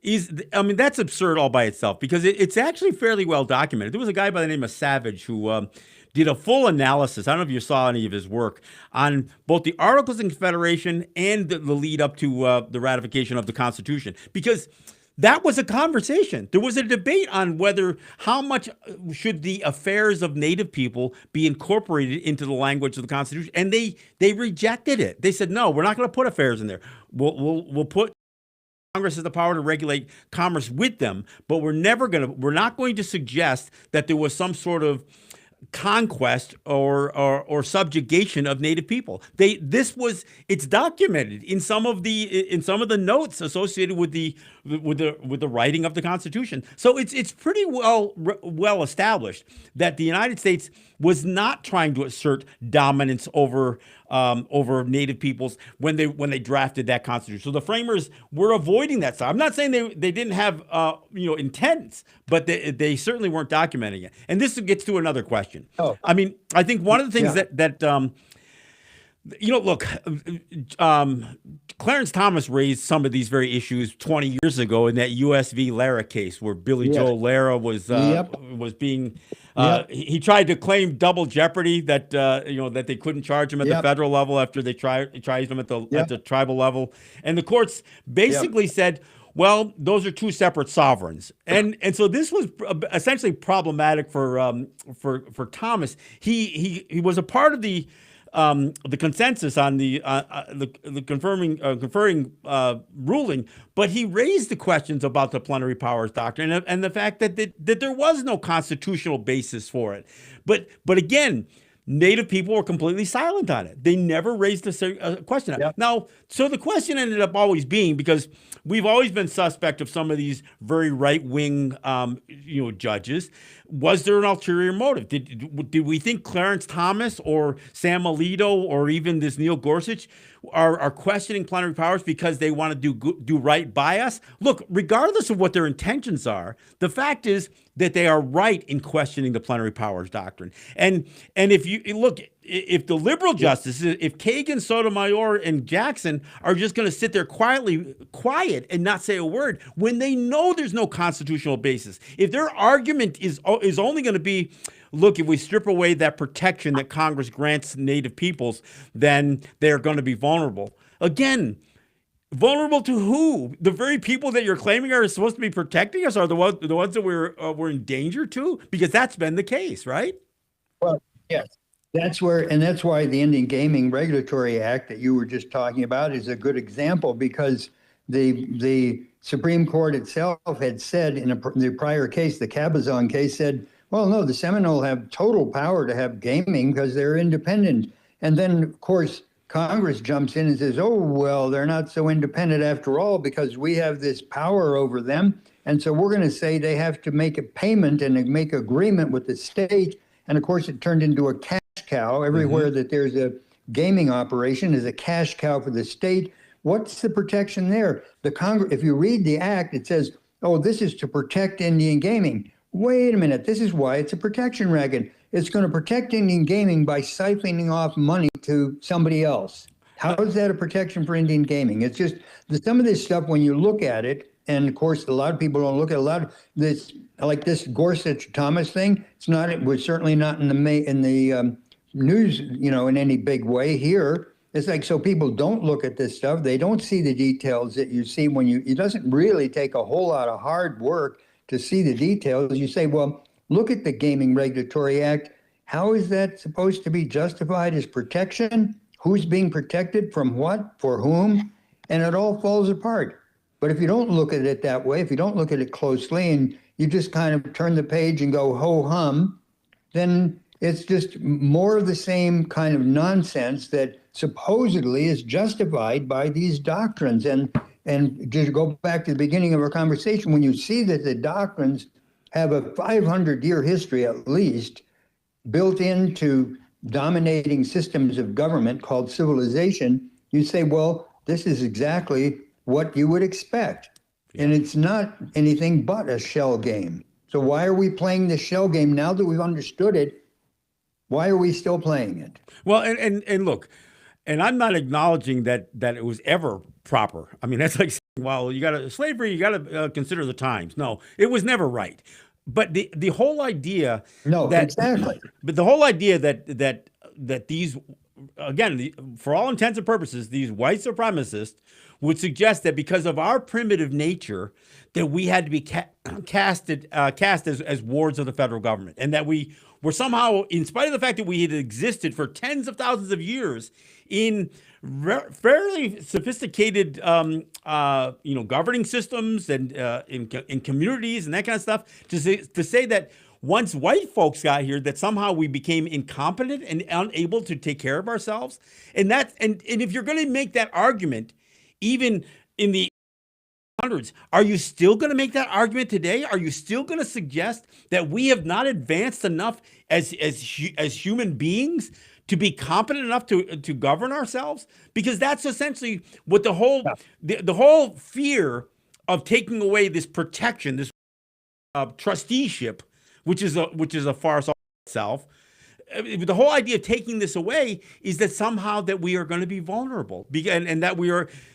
that's absurd all by itself, because it's actually fairly well documented. There was a guy by the name of Savage who did a full analysis. I don't know if you saw any of his work on both the Articles of Confederation and the lead up to the ratification of the Constitution, because that was a conversation. There was a debate on how much should the affairs of Native people be incorporated into the language of the Constitution, and they rejected it. They said, no, we're not going to put affairs in there. We'll put Congress has the power to regulate commerce with them, but we're not going to suggest that there was some sort of conquest or subjugation of Native people. It's documented in some of the notes associated with the writing of the Constitution. So it's pretty well established that the United States was not trying to assert dominance over Native peoples when they drafted that Constitution. So the framers were avoiding that side. I'm not saying they didn't have intents, but they certainly weren't documenting it. And this gets to another question. Oh. I mean, I think one of the things look, Clarence Thomas raised some of these very issues 20 years ago in that U.S. v. Lara case, where Billy Joe Lara was being. He tried to claim double jeopardy, that that they couldn't charge him at the federal level after they tried him at the tribal level, and the courts basically said, well, those are two separate sovereigns, and so this was essentially problematic for Thomas. He was a part of the consensus on the conferring ruling, but he raised the questions about the plenary powers doctrine and the fact that there was no constitutional basis for it. But again, Native people were completely silent on it. They never raised a question. Yep. Now, so the question ended up always being, because we've always been suspect of some of these very right-wing, judges. Was there an ulterior motive? Did we think Clarence Thomas or Sam Alito or even this Neil Gorsuch are questioning plenary powers because they want to do right by us? Look, regardless of what their intentions are, the fact is that they are right in questioning the plenary powers doctrine. And if you look, if the liberal justices, if Kagan, Sotomayor, and Jackson are just going to sit there quiet and not say a word when they know there's no constitutional basis, if their argument is only going to be, look, if we strip away that protection that Congress grants Native peoples, then they're going to be vulnerable. Again, vulnerable to who? The very people that you're claiming are supposed to be protecting us are the ones that we're in danger to? Because that's been the case, right? Well, yes. That's why the Indian Gaming Regulatory Act that you were just talking about is a good example, because the Supreme Court itself had said in the prior case, the Cabazon case, said, well, no, the Seminole have total power to have gaming because they're independent. And then, of course, Congress jumps in and says, oh, well, they're not so independent after all because we have this power over them. And so we're going to say they have to make a payment and make agreement with the state. And of course, it turned into a cash cow. Everywhere that there's a gaming operation is a cash cow for the state. What's the protection there? If you read the act, it says, oh, this is to protect Indian gaming. Wait a minute, this is why it's a protection racket. It's going to protect Indian gaming by siphoning off money to somebody else. How is that a protection for Indian gaming? It's just some of this stuff, when you look at it, and of course, a lot of people don't look at a lot of this, like this Gorsuch Thomas thing. It was certainly not in the news, in any big way here. It's like, so people don't look at this stuff. They don't see the details that you see it doesn't really take a whole lot of hard work to see the details. You say, well, look at the Gaming Regulatory Act. How is that supposed to be justified as protection? Who's being protected from what, for whom? And it all falls apart. But if you don't look at it that way, if you don't look at it closely and you just kind of turn the page and go ho hum, then it's just more of the same kind of nonsense that supposedly is justified by these doctrines. And just go back to the beginning of our conversation, when you see that the doctrines have a 500-year history at least built into dominating systems of government called civilization, you say, well, this is exactly what you would expect. Yeah. And it's not anything but a shell game. So why are we playing the shell game now that we've understood it? Why are we still playing it? Well, and look, and I'm not acknowledging that it was ever proper. I mean, that's like saying, well, you got to slavery, you got to consider the times. No, it was never right. But the whole idea, exactly. But the whole idea that these, again, for all intents and purposes, these white supremacists would suggest that because of our primitive nature, that we had to be cast as wards of the federal government, and that we were somehow, in spite of the fact that we had existed for tens of thousands of years in fairly sophisticated, governing systems and in communities and that kind of stuff, to say that once white folks got here, that somehow we became incompetent and unable to take care of ourselves, and if you're going to make that argument, even in the hundreds, are you still going to make that argument today? Are you still going to suggest that we have not advanced enough as human beings to be competent enough to govern ourselves? Because that's essentially what the whole fear of taking away this protection, this trusteeship, which is a farce all itself. The whole idea of taking this away is that somehow that we are going to be vulnerable, and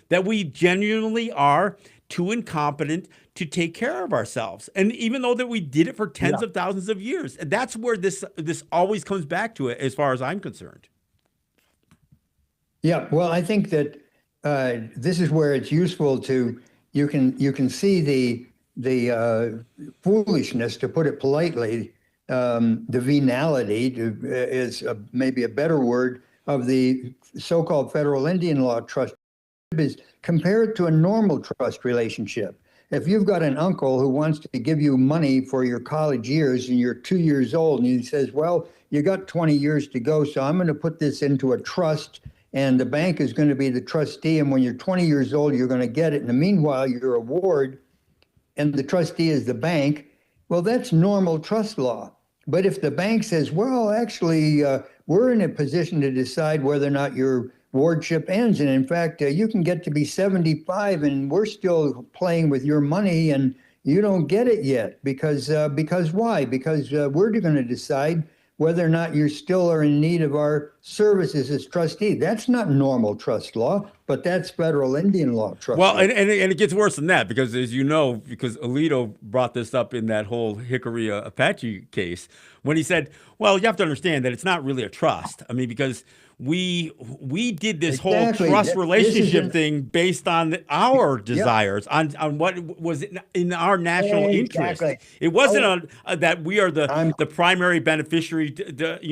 that we genuinely are too incompetent to take care of ourselves. And even though that we did it for tens of thousands of years, that's where this always comes back to it, as far as I'm concerned. Yeah, well, I think that this is where it's useful to you can see the foolishness, to put it politely. The venality is maybe a better word of the so-called federal Indian law trust. Is compare it to a normal trust relationship. If you've got an uncle who wants to give you money for your college years and you're 2 years old, and he says, well, you got 20 years to go, so I'm going to put this into a trust, and the bank is going to be the trustee, and when you're 20 years old, you're going to get it. In the meanwhile, you're a ward, and the trustee is the bank. Well, that's normal trust law. But if the bank says, well, actually, we're in a position to decide whether or not your wardship ends, and in fact, you can get to be 75 and we're still playing with your money and you don't get it yet, because why? Because we're going to decide whether or not you still are in need of our services as trustee. That's not normal trust law, but that's federal Indian law trust law. And it gets worse than that, because as you know, because Alito brought this up in that whole Hickory Apache case, when he said, well, you have to understand that it's not really a trust. I mean, because we did this whole trust relationship thing based on our desires, on what was in our national interest. It wasn't that we are the primary beneficiary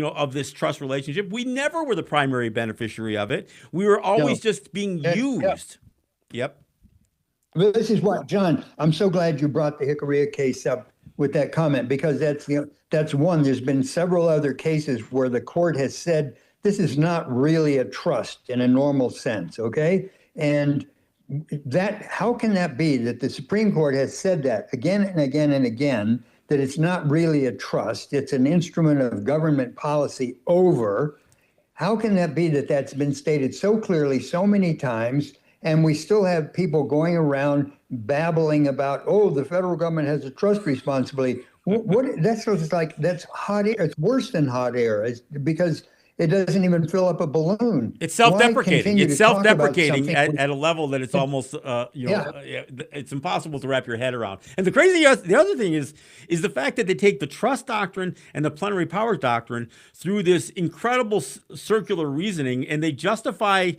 of this trust relationship. We never were the primary beneficiary of it. We were always just being used. Yep. Well, this is what, John, I'm so glad you brought the Hickory case up with that comment, because that's one. There's been several other cases where the court has said this is not really a trust in a normal sense, okay? And how can that be, that the Supreme Court has said that again and again and again, that it's not really a trust, it's an instrument of government policy over? How can that be that that's been stated so clearly so many times, and we still have people going around babbling about, oh, the federal government has a trust responsibility? That's hot air. It's worse than hot air, because it doesn't even fill up a balloon. It's self-deprecating. It's self-deprecating at a level that it's almost, it's impossible to wrap your head around. And the other thing is the fact that they take the trust doctrine and the plenary powers doctrine through this incredible circular reasoning, and they justify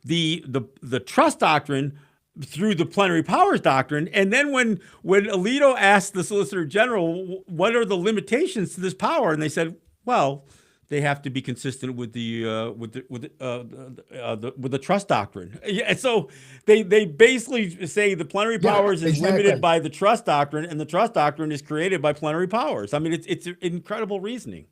the trust doctrine through the plenary powers doctrine. And then when Alito asked the Solicitor General, what are the limitations to this power? And they said, well, They have to be consistent with the trust doctrine. Yeah, so they basically say the plenary Yeah, powers is limited exactly. by the trust doctrine, and the trust doctrine is created by plenary powers. I mean, it's incredible reasoning.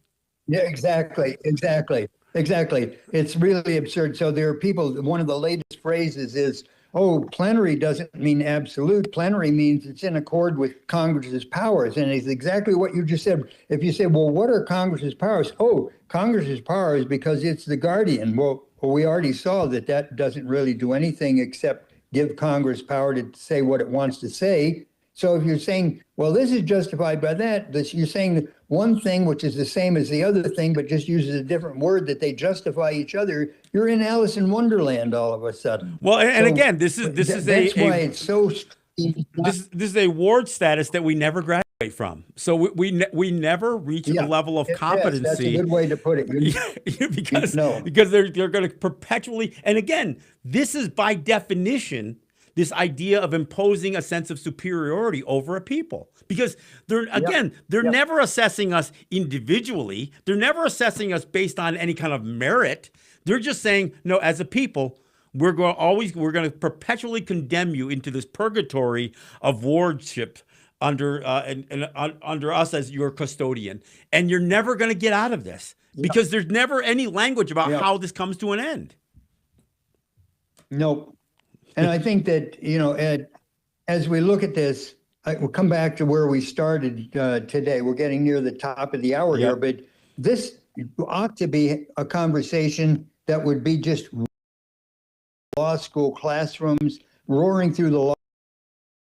Yeah, exactly, exactly, exactly. It's really absurd. So there are people, one of the latest phrases is, oh, plenary doesn't mean absolute. Plenary means it's in accord with Congress's powers. And it's exactly what you just said. If you say, well, what are Congress's powers? Oh, Congress's powers because it's the guardian. Well, we already saw that that doesn't really do anything except give Congress power to say what it wants to say. So if you're saying, well, this is justified by that, this, you're saying one thing which is the same as the other thing, but just uses a different word that they justify each other, you're in Alice in Wonderland all of a sudden. Well, and So again, this is that's why a it's so. this is a ward status that we never graduate from. So we never reach a Yeah, level of yes, that's a competency. good way to put it. because No. they're going to perpetually, and again, this is by definition this idea of imposing a sense of superiority over a people, because they're Yep. never assessing us individually. They're never assessing us based on any kind of merit. They're just saying, no, as a people, we're going to perpetually condemn you into this purgatory of wardship under under us as your custodian, and you're never going to get out of this because there's never any language about Yep. how this comes to an end. Nope. And I think that, Ed, as we look at this, we'll come back to where we started today. We're getting near the top of the hour here, Yep. but this ought to be a conversation that would be just law school classrooms, roaring through the law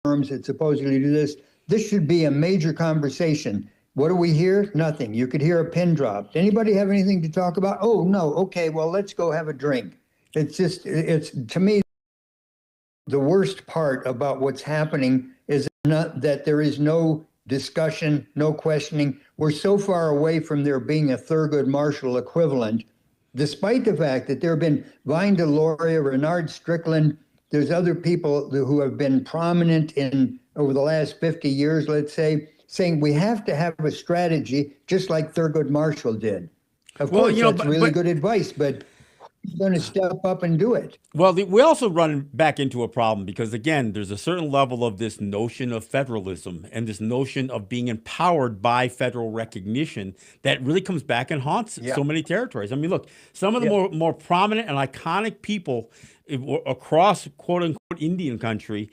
firms that supposedly do this. This should be a major conversation. What do we hear? Nothing. You could hear a pin drop. Anybody have anything to talk about? Oh, no. Okay, well, let's go have a drink. It's to me, the worst part about what's happening is not that there is no discussion, no questioning. We're so far away from there being a Thurgood Marshall equivalent, despite the fact that there have been Vine Deloria, Renard Strickland, there's other people who have been prominent in over the last 50 years, let's say, saying we have to have a strategy just like Thurgood Marshall did. Of course, that's really good advice, but who's going to step up and do it? Well, we also run back into a problem because, again, there's a certain level of this notion of federalism and this notion of being empowered by federal recognition that really comes back and haunts so many territories. I mean, look, some of the more prominent and iconic people across quote unquote Indian country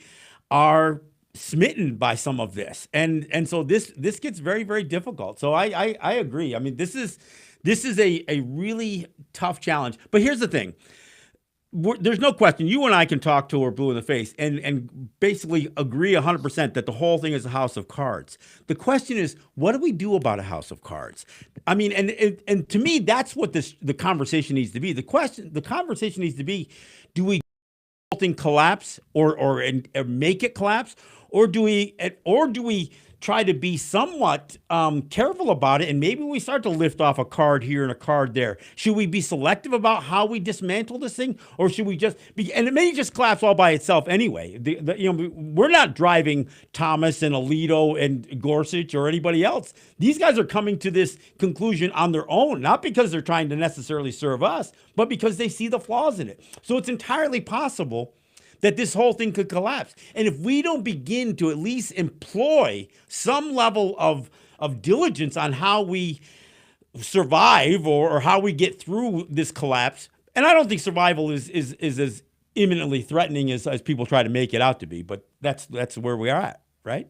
are smitten by some of this, and so this gets very, very difficult. So I agree. I mean, this is a really tough challenge. But here's the thing. There's no question. You and I can talk till we're blue in the face and basically agree 100% that the whole thing is a house of cards. The question is, what do we do about a house of cards? I mean, and to me, that's what the conversation needs to be. The conversation needs to be, do we collapse or make it collapse, or do we try to be somewhat careful about it, and maybe we start to lift off a card here and a card there? Should we be selective about how we dismantle this thing, or should we just be? And it may just collapse all by itself anyway. We're not driving Thomas and Alito and Gorsuch or anybody else. These guys are coming to this conclusion on their own, not because they're trying to necessarily serve us, but because they see the flaws in it. So it's entirely possible that this whole thing could collapse. And if we don't begin to at least employ some level of diligence on how we survive or how we get through this collapse, and I don't think survival is as imminently threatening as people try to make it out to be, but that's where we are at, right?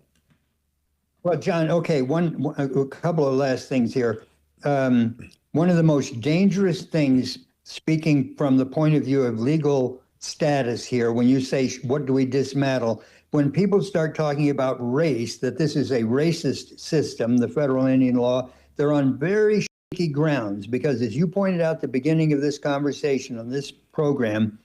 Well, John, okay, a couple of last things here. One of the most dangerous things, speaking from the point of view of legal status here, when you say, what do we dismantle? When people start talking about race, that this is a racist system, the federal Indian law, they're on very shaky grounds, because as you pointed out at the beginning of this conversation on this program,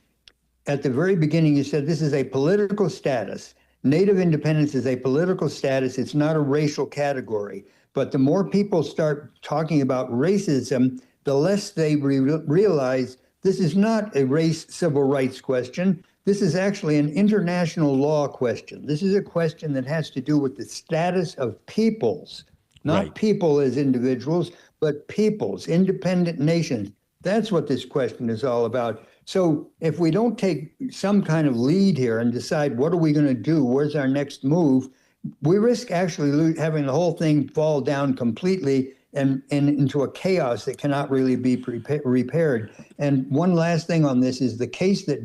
at the very beginning, you said this is a political status. Native independence is a political status. It's not a racial category. But the more people start talking about racism, the less they realize this is not a race civil rights question. This is actually an international law question. This is a question that has to do with the status of peoples. not Right. people as individuals, but peoples, independent nations. That's what this question is all about. So if we don't take some kind of lead here and decide what are we going to do, where's our next move, we risk actually having the whole thing fall down completely and into a chaos that cannot really be repaired. And one last thing on this is the case that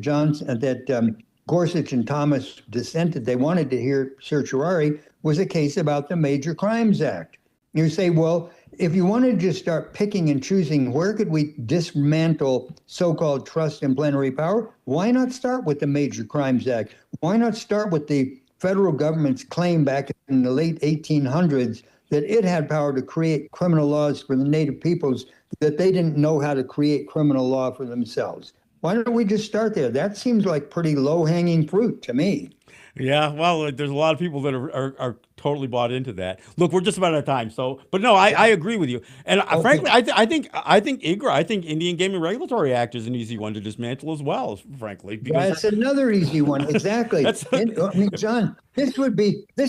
Gorsuch and Thomas dissented. They wanted to hear certiorari was a case about the Major Crimes Act. You say, well, if you want to just start picking and choosing, where could we dismantle so-called trust and plenary power? Why not start with the Major Crimes Act? Why not start with the federal government's claim back in the late 1800s that it had power to create criminal laws for the native peoples, that they didn't know how to create criminal law for themselves? Why don't we just start there? That seems like pretty low-hanging fruit to me. Yeah, well, there's a lot of people that are totally bought into that. Look, we're just about out of time. So, but no, I agree with you. And Okay. frankly, I think IGRA, I think Indian Gaming Regulatory Act is an easy one to dismantle as well. Frankly, because That's another easy one. Exactly. that's I mean, John, this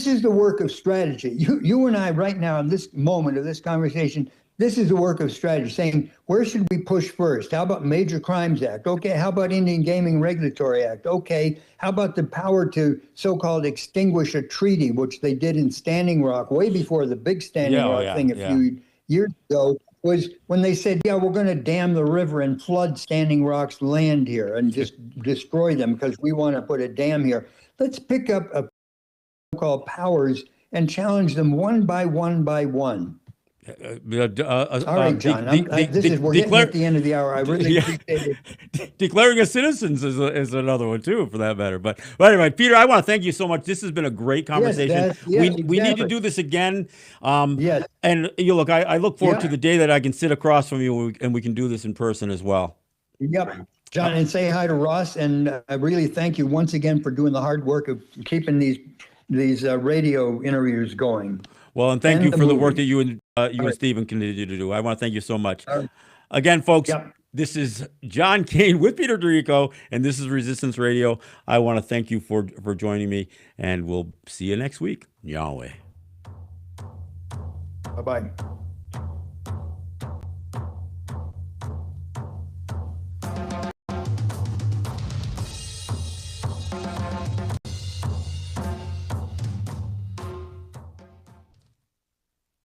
is the work of strategy. You and I right now in this moment of this conversation, this is the work of strategy, saying where should we push first? How about Major Crimes Act? Okay. How about Indian Gaming Regulatory Act? Okay. How about the power to so-called extinguish a treaty, which they did in Standing Rock way before the big Standing yeah, oh, Rock yeah, thing a yeah. few years ago, was when they said, yeah, we're going to dam the river and flood Standing Rock's land here and just destroy them because we want to put a dam here. Let's pick up a called powers and challenge them one by one by one. All right, John. We're getting Declare, at the end of the hour. I really yeah, appreciate it. declaring us citizens is another one too, for that matter. But anyway, Peter, I want to thank you so much. This has been a great conversation. Yes, We need to exactly. do this again. Yes, And you look, I look forward to yeah, the day that I can sit across from you and we can do this in person as well. yep. Uh, John, and say hi to Ross. And I really thank you once again for doing the hard work of keeping these radio interviews going well, and thank and you the for the work that movie. you All and right. Stephen continue to do. I want to thank you so much. All right. Again, folks, Yep. this is John Kane with Peter Dorico, and this is Resistance Radio. I want to thank you for joining me, and we'll see you next week. Yahweh. Bye bye.